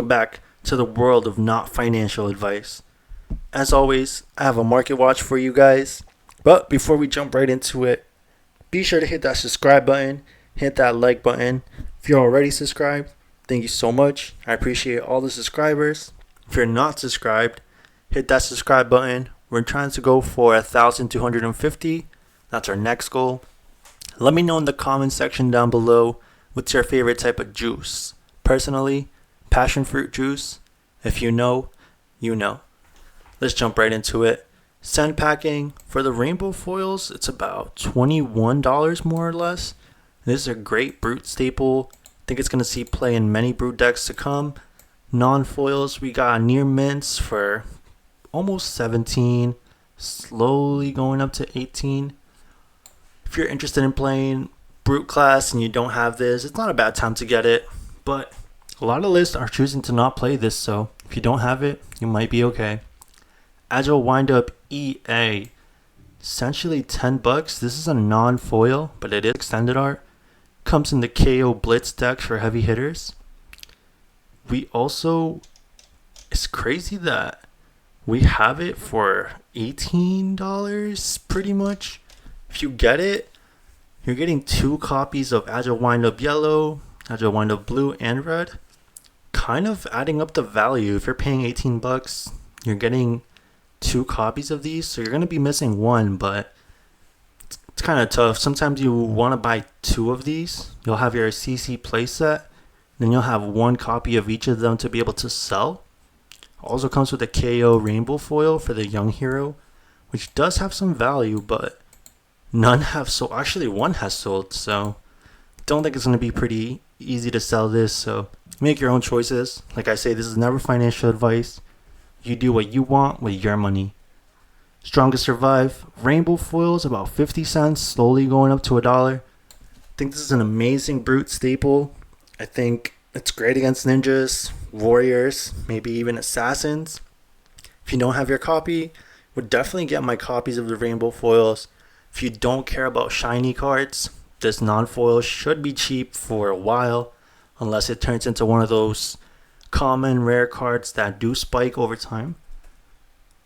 back to the world of not financial advice. As always, I have a market watch for you guys. But before we jump right into it, be sure to hit that subscribe button, hit that like button. If you're already subscribed, thank you so much. I appreciate all the subscribers. If you're not subscribed, hit that subscribe button. We're trying to go for 1,250. That's our next goal. Let me know in the comment section down below what's your favorite type of juice. Personally, passion fruit juice. If you know, you know. Let's jump right into it. Send packing for the rainbow foils, it's about $21 more or less. This is a great brute staple. I think it's going to see play in many brute decks to come. Non-foils, we got near mints for almost 17, slowly going up to 18. If you're interested in playing brute class and you don't have this, it's not a bad time to get it. But a lot of lists are choosing to not play this, so if you don't have it, you might be okay. Agile Windup EA, essentially $10. This is a non-foil, but it is extended art. Comes in the KO Blitz deck for heavy hitters. We also, it's crazy that we have it for $18 pretty much. If you get it, you're getting 2 copies of Agile Windup Yellow, Agile Windup Blue, and Red. Kind of adding up the value. If you're paying $18, you're getting 2 copies of these, so you're going to be missing one, but it's kind of tough. Sometimes you want to buy 2 of these. You'll have your CC playset, then you'll have 1 copy of each of them to be able to sell. Also comes with a KO rainbow foil for the young hero, which does have some value, but none have sold. Actually, 1 has sold, so don't think it's going to be pretty easy to sell this, so make your own choices. Like I say, this is never financial advice. You do what you want with your money. Strongest Survive. Rainbow foils about 50 cents, slowly going up to $1. I think this is an amazing brute staple. I think it's great against ninjas, warriors, maybe even assassins. If you don't have your copy, would definitely get my copies of the rainbow foils. If you don't care about shiny cards, this non-foil should be cheap for a while, unless it turns into one of those common rare cards that do spike over time.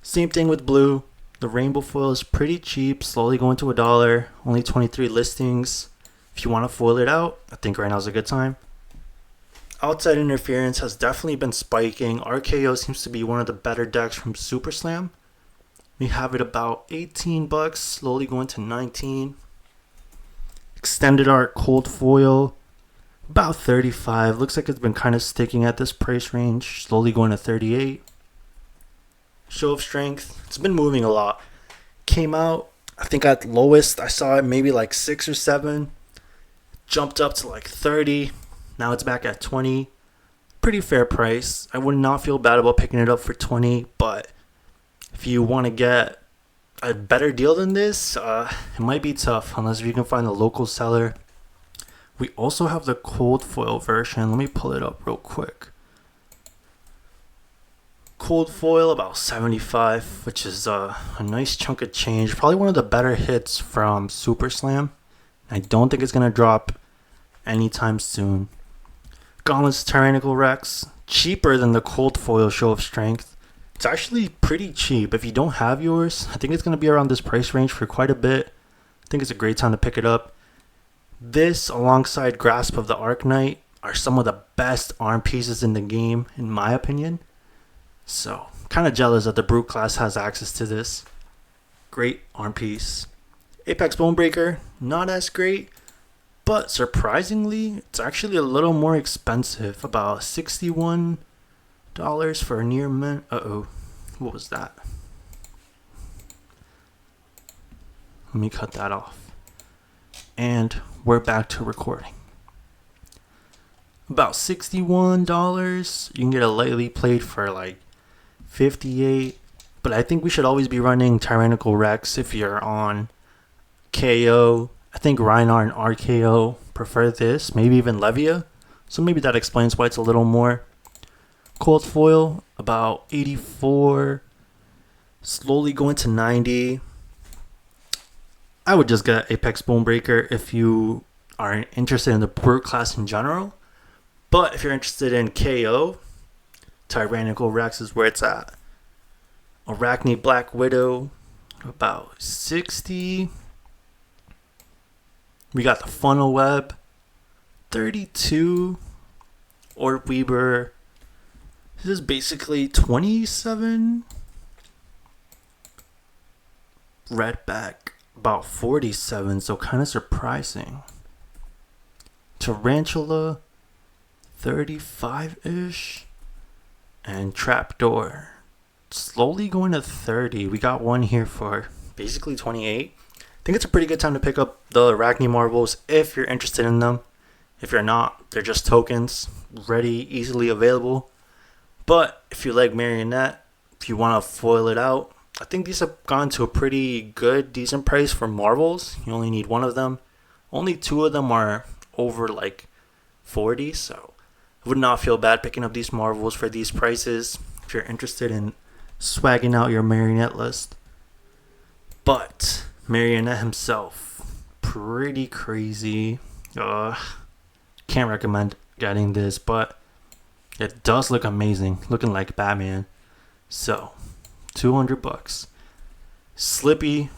Same thing with blue. The rainbow foil is pretty cheap, slowly going to $1. Only 23 listings. If you want to foil it out, I think right now is a good time. Outside Interference has definitely been spiking. RKO seems to be one of the better decks from Super Slam. We have it about $18, slowly going to 19. Extended Art Cold Foil, about 35. Looks like it's been kind of sticking at this price range, slowly going to 38. Show of Strength, it's been moving a lot. Came out, I think at lowest, I saw it maybe like 6 or 7. Jumped up to like 30. Now it's back at 20. Pretty fair price. I would not feel bad about picking it up for 20, but if you want to get a better deal than this, it might be tough unless you can find a local seller. We also have the cold foil version. Let me pull it up real quick. Cold foil about 75, which is a nice chunk of change. Probably one of the better hits from Super Slam. I don't think it's going to drop anytime soon. Gauntlet's Tyrannical Rex, cheaper than the cold foil Show of Strength. It's actually pretty cheap. If you don't have yours, I think it's going to be around this price range for quite a bit. I think it's a great time to pick it up. This, alongside Grasp of the Arakni, are some of the best arm pieces in the game, in my opinion. So, kind of jealous that the Brute class has access to this. Great arm piece. Apex Bonebreaker, not as great, but surprisingly, it's actually a little more expensive. About $61 for a near mint. What was that? Let me cut that off. And we're back to recording. About $61. You can get a lightly played for like $58. But I think we should always be running Tyrannical Rex if you're on KO. I think Reinhardt and RKO prefer this. Maybe even Levia. So maybe that explains why it's a little more. Cold foil, about 84. Slowly going to 90. I would just get Apex Bonebreaker if you are interested in the Brute class in general. But if you're interested in KO, Tyrannical Rex is where it's at. Arakni Black Widow, about 60. We got the Funnel Web, 32. Orb Weaver, this is basically 27. Redback, about 47, so kind of surprising. Tarantula, 35-ish. And Trapdoor, slowly going to 30. We got one here for basically 28. I think it's a pretty good time to pick up the Arakni marbles if you're interested in them. If you're not, they're just tokens, ready, easily available. But if you like Marionette, if you want to foil it out, I think these have gone to a pretty good, decent price for marbles. You only need one of them. Only two of them are over like 40, so I would not feel bad picking up these marbles for these prices if you're interested in swagging out your Marionette list. But Marionette himself, pretty crazy. Can't recommend getting this, but it does look amazing, looking like Batman. So $200. Slippy,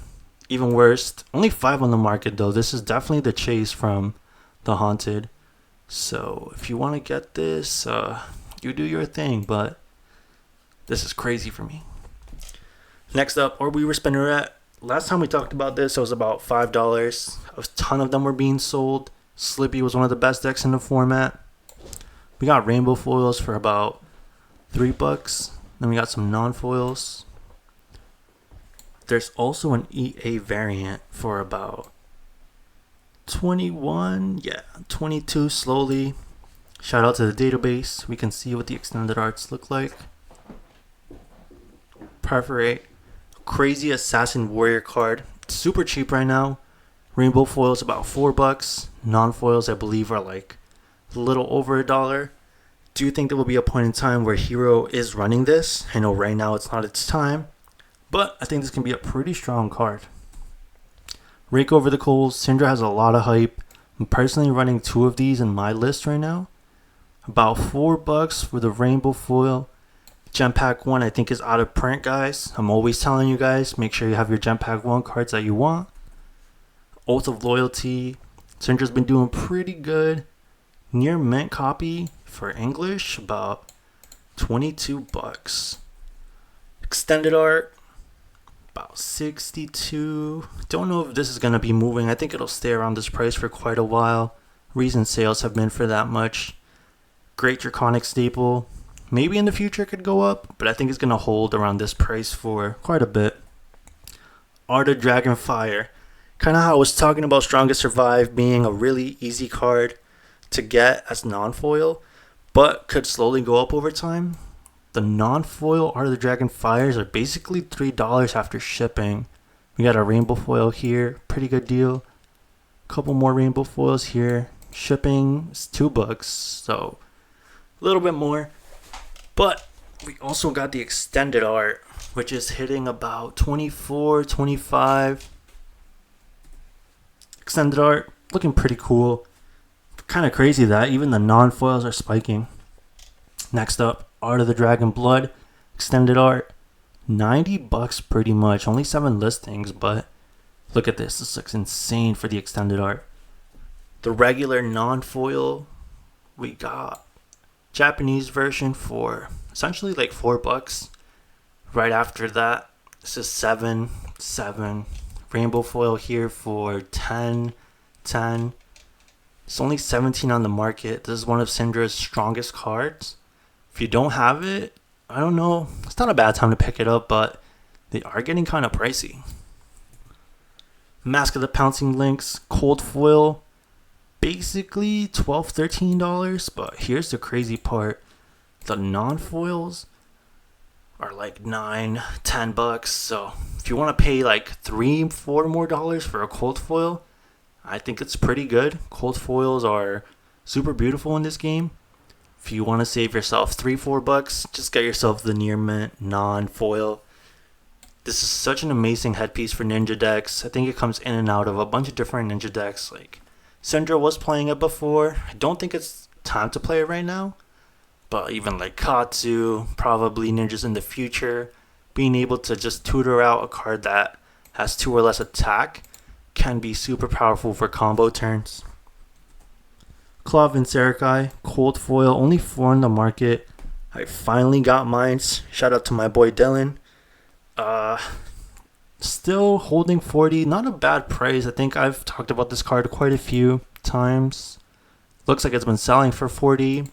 even worse. Only 5 on the market though. This is definitely the chase from the Haunted. So if you want to get this, you do your thing, but this is crazy for me. Next up, Orb Weaver Spinneret. Last time we talked about this, it was about $5. A ton of them were being sold. Slippy was one of the best decks in the format. We got rainbow foils for about $3. Then we got some non-foils. There's also an EA variant for about 21, 22 slowly. Shout out to the database. We can see what the extended arts look like. Perforate. Crazy Assassin Warrior card. It's super cheap right now. Rainbow foils about $4. Non-foils I believe are like a little over $1. Do you think there will be a point in time where Hero is running this? I know right now it's not its time, but I think this can be a pretty strong card. Rake Over the Coals. Syndra has a lot of hype. I'm personally running 2 of these in my list right now. About $4 for the rainbow foil. Gem Pack 1 I think is out of print, guys. I'm always telling you guys, make sure you have your Gem Pack 1 cards that you want. Oath of Loyalty. Syndra's been doing pretty good. Near mint copy for English, about $22. Extended art, about 62. Don't know if this is going to be moving. I think it'll stay around this price for quite a while. Recent sales have been for that much. Great Draconic staple. Maybe in the future it could go up, but I think it's going to hold around this price for quite a bit. Art of Dragonfire. Kind of how I was talking about Strongest Survive being a really easy card to get as non-foil, but could slowly go up over time. The non-foil Art of the Dragonfires are basically $3 after shipping. We got a rainbow foil here, pretty good deal. Couple more rainbow foils here. Shipping is $2, so a little bit more. But we also got the extended art, which is hitting about 24, 25. Extended art, looking pretty cool. Kind of crazy that even the non-foils are spiking. Next up, Art of the Dragon Blood, extended art, $90 pretty much. Only 7 listings, but look at this. This looks insane for the extended art. The regular non-foil, we got Japanese version for essentially like $4. Right after that, this is 7. Rainbow foil here for 10. It's only 17 on the market. This is one of Syndra's strongest cards. If you don't have it, I don't know. It's not a bad time to pick it up, but they are getting kind of pricey. Mask of the Pouncing Lynx, cold foil, basically $12, $13. But here's the crazy part. The non-foils are like $9, $10. So if you want to pay like $3, $4 more for a cold foil, I think it's pretty good. Cold foils are super beautiful in this game. If you want to save yourself $3, $4, just get yourself the near mint non-foil. This is such an amazing headpiece for ninja decks. I think it comes in and out of a bunch of different ninja decks. Like Syndra was playing it before. I don't think it's time to play it right now, But even like Katsu, probably ninjas in the future, being able to just tutor out a card that has 2 or less attack can be super powerful for combo turns. Claw and Serakai, cold foil, only 4 in the market. I finally got mine. Shout out to my boy Dylan. Still holding 40, not a bad price. I think I've talked about this card quite a few times. Looks like it's been selling for 40.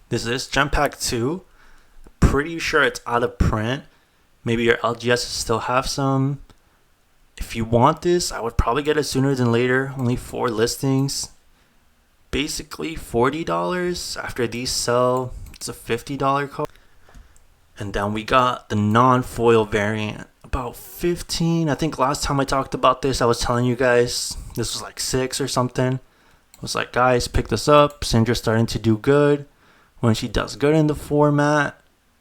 This is Gem Pack 2. Pretty sure it's out of print. Maybe your LGS still have some. If you want this, I would probably get it sooner than later. Only 4 listings. Basically $40. After these sell, it's a $50 card. And then we got the non-foil variant. About 15. I think last time I talked about this, I was telling you guys this was like 6 or something. I was like, guys, pick this up. Syndra's starting to do good. When she does good in the format,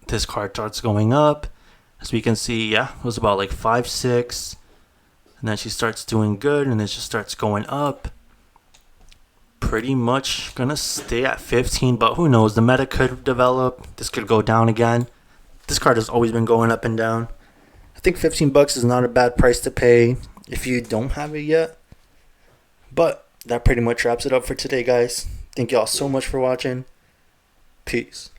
this card starts going up. As we can see, yeah, it was about like 5, 6. And then she starts doing good and it just starts going up. Pretty much gonna stay at 15, but who knows? The meta could develop. This could go down again. This card has always been going up and down. I think $15 is not a bad price to pay if you don't have it yet. But that pretty much wraps it up for today, guys. Thank y'all so much for watching. Peace.